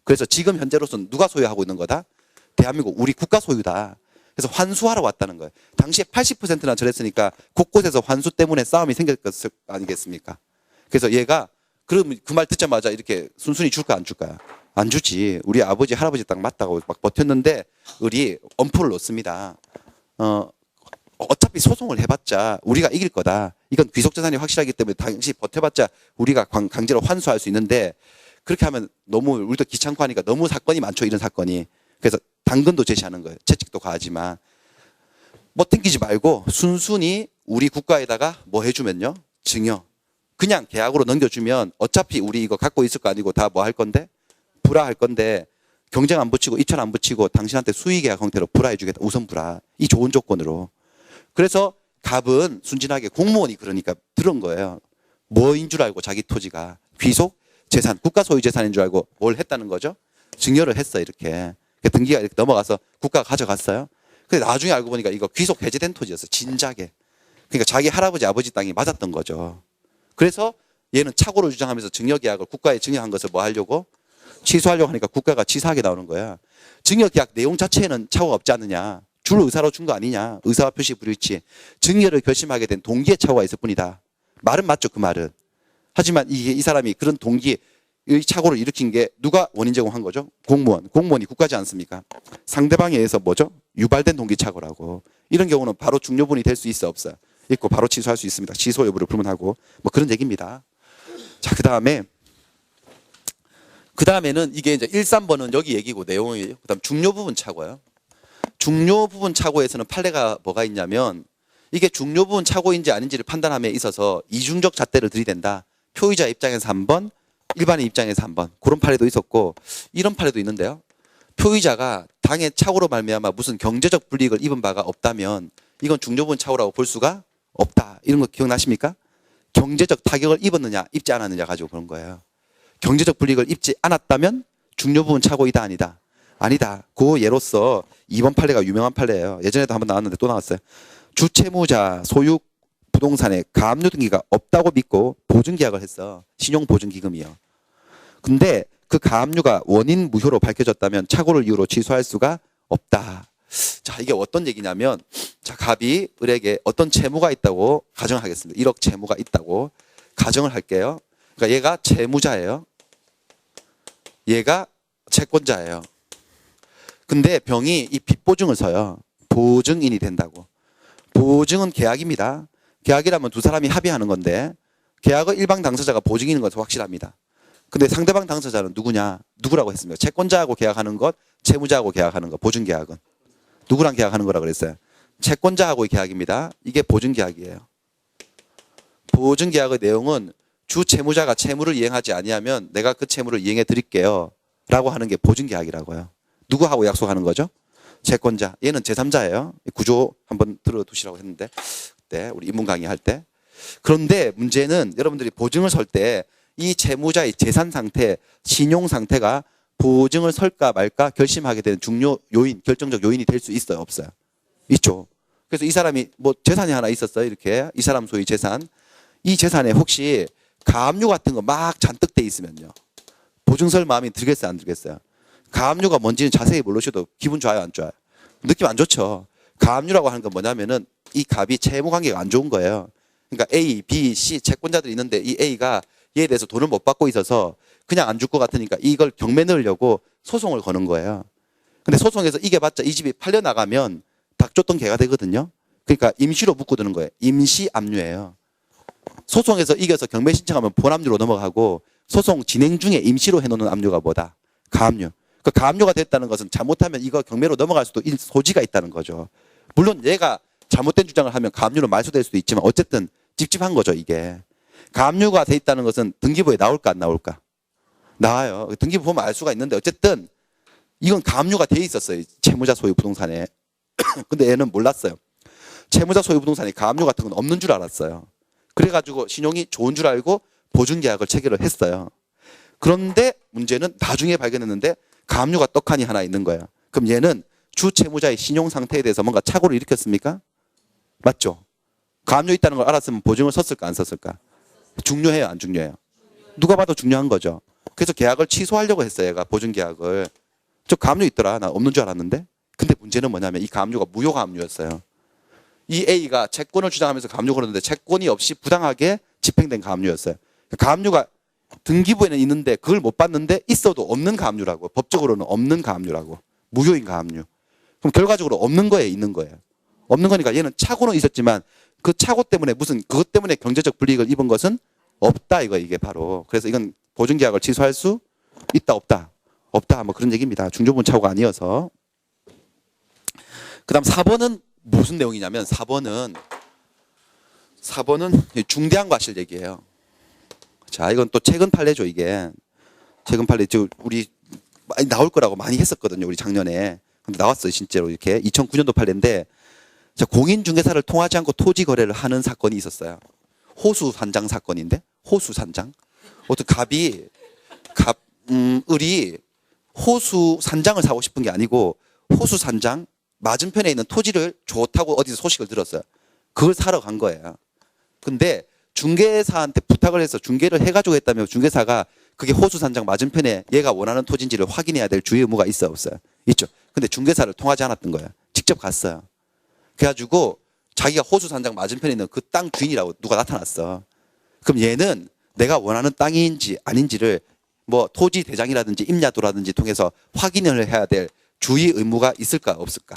그래서 지금 현재로서는 누가 소유하고 있는 거다? 대한민국 우리 국가 소유다. 그래서 환수하러 왔다는 거예요. 당시에 80%나 저랬으니까 곳곳에서 환수 때문에 싸움이 생겼을 거 아니겠습니까? 그래서 얘가 그럼 그 말 듣자마자 이렇게 순순히 줄까 안 줄까요? 안 주지. 우리 아버지 할아버지 딱 맞다고 막 버텼는데 을이 엄포를 놓습니다. 어차피 소송을 해봤자 우리가 이길 거다. 이건 귀속재산이 확실하기 때문에 당시 버텨봤자 우리가 강제로 환수할 수 있는데 그렇게 하면 너무 우리도 귀찮고 하니까 너무 사건이 많죠. 이런 사건이. 그래서 당근도 제시하는 거예요. 채찍도 가하지만 뭐 땡기지 말고 순순히 우리 국가에다가 뭐 해주면요. 증여. 그냥 계약으로 넘겨주면 어차피 우리 이거 갖고 있을 거 아니고 다 뭐 할 건데 불화할 건데 경쟁 안 붙이고 입찰 안 붙이고 당신한테 수의계약 형태로 불화해주겠다. 우선 불화. 이 좋은 조건으로. 그래서 갑은 순진하게 공무원이 그러니까 들은 거예요. 뭐인 줄 알고 자기 토지가 귀속 재산, 국가 소유 재산인 줄 알고 뭘 했다는 거죠? 증여를 했어 이렇게. 등기가 이렇게 넘어가서 국가가 가져갔어요. 근데 나중에 알고 보니까 이거 귀속 해제된 토지였어. 진작에. 그러니까 자기 할아버지 아버지 땅이 맞았던 거죠. 그래서 얘는 착오를 주장하면서 증여계약을 국가에 증여한 것을 뭐 하려고? 취소하려고 하니까 국가가 치사하게 나오는 거야. 증여계약 내용 자체에는 착오가 없지 않느냐. 줄 의사로 준 거 아니냐. 의사와 표시 불일치. 증여를 결심하게 된 동기에 착오가 있을 뿐이다. 말은 맞죠. 그 말은. 하지만 이 사람이 그런 동기의 착오를 일으킨 게 누가 원인 제공한 거죠? 공무원. 공무원이 국가지 않습니까? 상대방에 의해서 뭐죠? 유발된 동기 착오라고. 이런 경우는 바로 중요분이 될 수 있어 없어요? 있고 바로 취소할 수 있습니다. 취소 여부를 불문하고 뭐 그런 얘기입니다. 자, 그다음에는 이게 이제 1, 3번은 여기 얘기고 내용이 그다음 중요 부분 착오예요. 중요 부분 착오에서는 판례가 뭐가 있냐면 이게 중요 부분 착오인지 아닌지를 판단함에 있어서 이중적 잣대를 들이댄다. 표의자 입장에서 한 번, 일반인 입장에서 한 번. 그런 판례도 있었고 이런 판례도 있는데요. 표의자가 당의 착오로 말미암아 무슨 경제적 불이익을 입은 바가 없다면 이건 중요 부분 착오라고 볼 수가 없다. 이런 거 기억나십니까? 경제적 타격을 입었느냐 입지 않았느냐 가지고 그런 거예요. 경제적 불이익을 입지 않았다면 중요 부분 착오이다 아니다. 아니다. 그 예로서 2번 판례가 유명한 판례예요. 예전에도 한번 나왔는데 또 나왔어요. 주채무자 소유 부동산에 가압류 등기가 없다고 믿고 보증계약을 했어. 신용보증기금이요. 근데 그 가압류가 원인 무효로 밝혀졌다면 착오를 이유로 취소할 수가 없다. 자, 이게 어떤 얘기냐면 자, 갑이 을에게 어떤 채무가 있다고 가정하겠습니다. 1억 채무가 있다고 가정을 할게요. 그러니까 얘가 채무자예요. 얘가 채권자예요. 근데 병이 이 빚보증을 서요. 보증인이 된다고. 보증은 계약입니다. 계약이라면 두 사람이 합의하는 건데 계약의 일방 당사자가 보증인인 것은 확실합니다. 근데 상대방 당사자는 누구냐? 누구라고 했습니까? 채권자하고 계약하는 것, 채무자하고 계약하는 것, 보증계약은. 누구랑 계약하는 거라 그랬어요? 채권자하고의 계약입니다. 이게 보증계약이에요. 보증계약의 내용은 주 채무자가 채무를 이행하지 아니하면 내가 그 채무를 이행해 드릴게요. 라고 하는 게 보증계약이라고요. 누구하고 약속하는 거죠? 채권자. 얘는 제3자예요. 구조 한번 들어두시라고 했는데 그때 우리 입문 강의할 때. 그런데 문제는 여러분들이 보증을 설 때 이 채무자의 재산 상태, 신용 상태가 보증을 설까 말까 결심하게 되는 중요 요인, 결정적 요인이 될 수 있어요? 없어요? 있죠. 그래서 이 사람이 뭐 재산이 하나 있었어요. 이렇게 이 사람 소유 재산. 이 재산에 혹시 가압류 같은 거 막 잔뜩 돼 있으면요. 보증 설 마음이 들겠어요? 안 들겠어요? 가압류가 뭔지는 자세히 모르셔도 기분 좋아요? 안 좋아요? 느낌 안 좋죠. 가압류라고 하는 건 뭐냐면은 이 갑이 채무 관계가 안 좋은 거예요. 그러니까 A, B, C 채권자들이 있는데 이 A가 얘에 대해서 돈을 못 받고 있어서 그냥 안 줄 것 같으니까 이걸 경매 넣으려고 소송을 거는 거예요. 근데 소송에서 이겨봤자 이 집이 팔려나가면 닭 줬던 개가 되거든요. 그러니까 임시로 묶어두는 거예요. 임시 압류예요. 소송에서 이겨서 경매 신청하면 본압류로 넘어가고 소송 진행 중에 임시로 해놓는 압류가 뭐다? 가압류. 그 가압류가 됐다는 것은 잘못하면 이거 경매로 넘어갈 수도 소지가 있다는 거죠. 물론 얘가 잘못된 주장을 하면 가압류로 말소될 수도 있지만 어쨌든 찝찝한 거죠 이게. 가압류가 돼 있다는 것은 등기부에 나올까 안 나올까? 나와요. 등기부 보면 알 수가 있는데 어쨌든 이건 가압류가 돼 있었어요. 채무자 소유 부동산에. 근데 얘는 몰랐어요. 채무자 소유 부동산에 가압류 같은 건 없는 줄 알았어요. 그래가지고 신용이 좋은 줄 알고 보증계약을 체결을 했어요. 그런데 문제는 나중에 발견했는데 가압류가 떡하니 하나 있는 거예요. 그럼 얘는 주 채무자의 신용 상태에 대해서 뭔가 착오를 일으켰습니까? 맞죠? 가압류 있다는 걸 알았으면 보증을 섰을까 안 섰을까? 중요해요 안 중요해요? 누가 봐도 중요한 거죠. 그래서 계약을 취소하려고 했어요. 얘가 보증계약을. 저 가압류 있더라. 나 없는 줄 알았는데. 근데 문제는 뭐냐면 이 가압류가 무효가압류였어요. 이 A가 채권을 주장하면서 가압류 걸었는데 채권이 없이 부당하게 집행된 가압류였어요. 가압류가 등기부에는 있는데 그걸 못 받는데 있어도 없는 가압류라고. 법적으로는 없는 가압류라고. 무효인 가압류. 그럼 결과적으로 없는 거예요, 있는 거예요. 없는 거니까 얘는 차고는 있었지만 그 차고 때문에 무슨 그것 때문에 경제적 불이익을 입은 것은 없다 이거 이게 바로. 그래서 이건 보증계약을 취소할 수 있다 없다. 없다 뭐 그런 얘기입니다. 중조부분 차고가 아니어서. 그다음 4번은 무슨 내용이냐면 4번은 중대한 과실 얘기예요. 자, 이건 또 최근 판례죠, 이게. 최근 판례 지금 우리 많이 나올 거라고 많이 했었거든요, 우리 작년에. 근데 나왔어요, 진짜로 이렇게. 2009년도 판례인데 자, 공인중개사를 통하지 않고 토지 거래를 하는 사건이 있었어요. 호수산장 사건인데 호수산장. 어떤 을이 호수산장을 사고 싶은 게 아니고 호수산장 맞은편에 있는 토지를 좋다고 어디서 소식을 들었어요. 그걸 사러 간 거예요. 근데 중개사한테 부탁을 해서 중개를 해가지고 했다면 중개사가 그게 호수산장 맞은편에 얘가 원하는 토지인지를 확인해야 될 주의 의무가 있어 없어요? 있죠. 근데 중개사를 통하지 않았던 거예요. 직접 갔어요. 그래가지고 자기가 호수산장 맞은편에 있는 그 땅 주인이라고 누가 나타났어. 그럼 얘는 내가 원하는 땅인지 아닌지를 뭐 토지 대장이라든지 임야도라든지 통해서 확인을 해야 될 주의 의무가 있을까 없을까?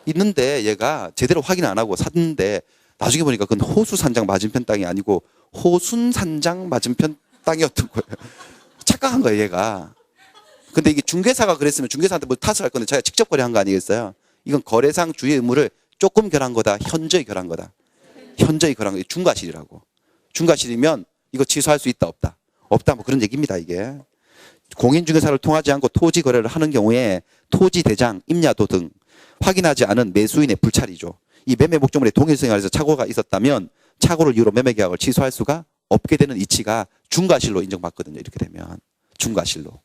있는데 얘가 제대로 확인 안 하고 샀는데 나중에 보니까 그건 호수산장 맞은편 땅이 아니고 호순산장 맞은편 땅이었던 거예요. 착각한 거예요, 얘가. 근데 이게 중개사가 그랬으면 중개사한테 뭐 탓을 할 건데 자기가 직접 거래한 거 아니겠어요? 이건 거래상 주의 의무를 조금 결한 거다, 현저히 결한 거다. 현저히 결한 거, 중과실이라고. 중과실이면 이거 취소할 수 있다, 없다. 없다, 뭐 그런 얘기입니다, 이게. 공인중개사를 통하지 않고 토지 거래를 하는 경우에 토지 대장, 임야도 등 확인하지 않은 매수인의 불찰이죠. 이 매매 목적물의 동일성에서 착오가 있었다면 착오를 이유로 매매 계약을 취소할 수가 없게 되는 이치가 중과실로 인정받거든요. 이렇게 되면 중과실로.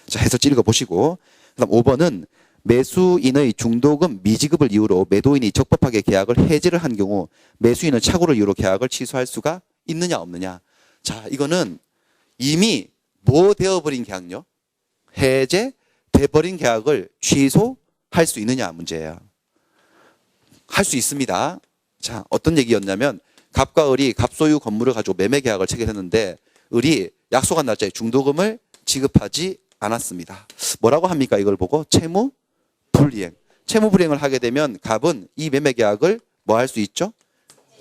자, 해서 읽어보시고. 그다음 5번은 매수인의 중도금 미지급을 이유로 매도인이 적법하게 계약을 해지를 한 경우 매수인은 착오를 이유로 계약을 취소할 수가 있느냐 없느냐. 자, 이거는 이미 뭐 되어버린 계약요? 해제돼버린 계약을 취소할 수 있느냐 문제예요. 할 수 있습니다. 자, 어떤 얘기였냐면 갑과 을이 갑소유 건물을 가지고 매매 계약을 체결했는데 을이 약속한 날짜에 중도금을 지급하지 않았습니다. 뭐라고 합니까? 이걸 보고 채무 불이행. 채무 불이행을 하게 되면 갑은 이 매매 계약을 뭐 할 수 있죠?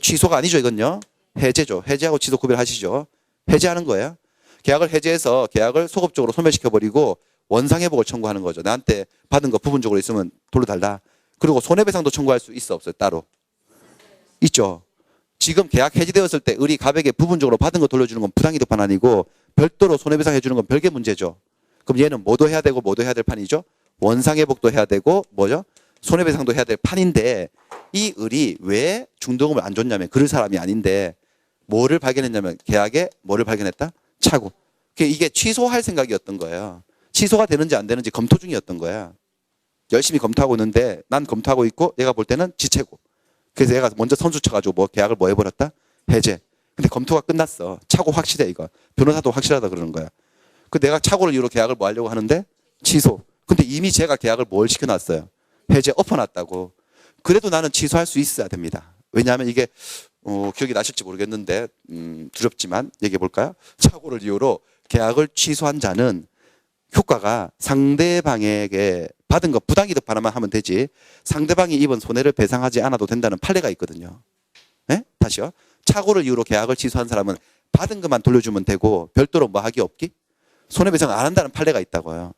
취소가 아니죠, 이건요. 해제죠. 해제하고 취소 구별하시죠. 해제하는 거예요. 계약을 해제해서 계약을 소급적으로 소멸시켜버리고 원상회복을 청구하는 거죠. 나한테 받은 거 부분적으로 있으면 돌려달라. 그리고 손해배상도 청구할 수 있어 없어요? 따로. 있죠. 지금 계약 해지되었을 때 을이 갑에게 부분적으로 받은 거 돌려주는 건 부당이득 판안이고 별도로 손해배상 해주는 건 별개 문제죠. 그럼 얘는 뭐도 해야 되고 뭐도 해야 될 판이죠. 원상회복도 해야 되고 뭐죠? 손해배상도 해야 될 판인데 이 을이 왜 중도금을 안 줬냐면 그럴 사람이 아닌데 뭐를 발견했냐면 계약에 뭐를 발견했다? 착오. 이게 취소할 생각이었던 거예요. 취소가 되는지 안 되는지 검토 중이었던 거야. 열심히 검토하고 있는데 난 검토하고 있고 얘가 볼 때는 지채고. 그래서 얘가 먼저 선수 쳐가지고 뭐 계약을 뭐 해버렸다? 해제. 근데 검토가 끝났어. 착오 확실해 이거. 변호사도 확실하다 그러는 거야. 그 내가 착오를 이유로 계약을 뭐 하려고 하는데 취소. 근데 이미 제가 계약을 뭘 시켜놨어요? 해제 엎어놨다고. 그래도 나는 취소할 수 있어야 됩니다. 왜냐하면 이게 기억이 나실지 모르겠는데 두렵지만 얘기해 볼까요? 착오를 이유로 계약을 취소한 자는 효과가 상대방에게 받은 거 부당이득 반환만 하면 되지 상대방이 입은 손해를 배상하지 않아도 된다는 판례가 있거든요. 네? 다시요. 착오를 이유로 계약을 취소한 사람은 받은 것만 돌려주면 되고 별도로 뭐 하기 없기? 손해배상 안 한다는 판례가 있다고요.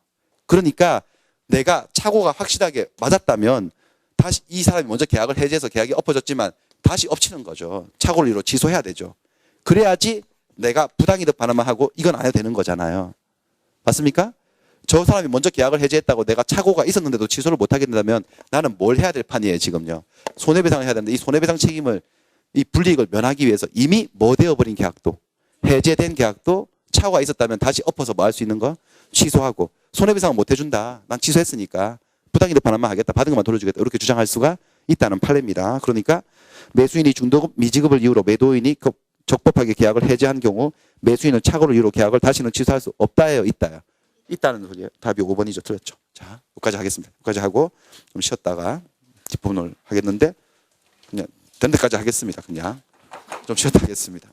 그러니까 내가 착오가 확실하게 맞았다면 다시 이 사람이 먼저 계약을 해제해서 계약이 엎어졌지만 다시 엎치는 거죠. 착오를 이유로 취소해야 되죠. 그래야지 내가 부당이득 반환만 하고 이건 안 해도 되는 거잖아요. 맞습니까? 저 사람이 먼저 계약을 해제했다고 내가 착오가 있었는데도 취소를 못 하게 된다면 나는 뭘 해야 될 판이에요, 지금요. 손해배상을 해야 되는데 이 손해배상 책임을 이 불이익을 면하기 위해서 이미 뭐 되어버린 계약도 해제된 계약도 착오가 있었다면 다시 엎어서 뭐 할 수 있는 거? 취소하고 손해배상은 못 해준다. 난 취소했으니까 부당이득 반환만 하겠다. 받은 것만 돌려주겠다. 이렇게 주장할 수가 있다는 판례입니다. 그러니까 매수인이 중도금 미지급을 이유로 매도인이 적법하게 계약을 해지한 경우 매수인은 착오를 이유로 계약을 다시는 취소할 수 없다예요, 있다요. 있다는 소리예요. 답이 5번이죠. 틀렸죠. 자, 여기까지 하겠습니다. 여기까지 하고 좀 쉬었다가 뒷부분을 하겠는데 그냥 된 데까지 하겠습니다. 그냥 좀 쉬었다 하겠습니다.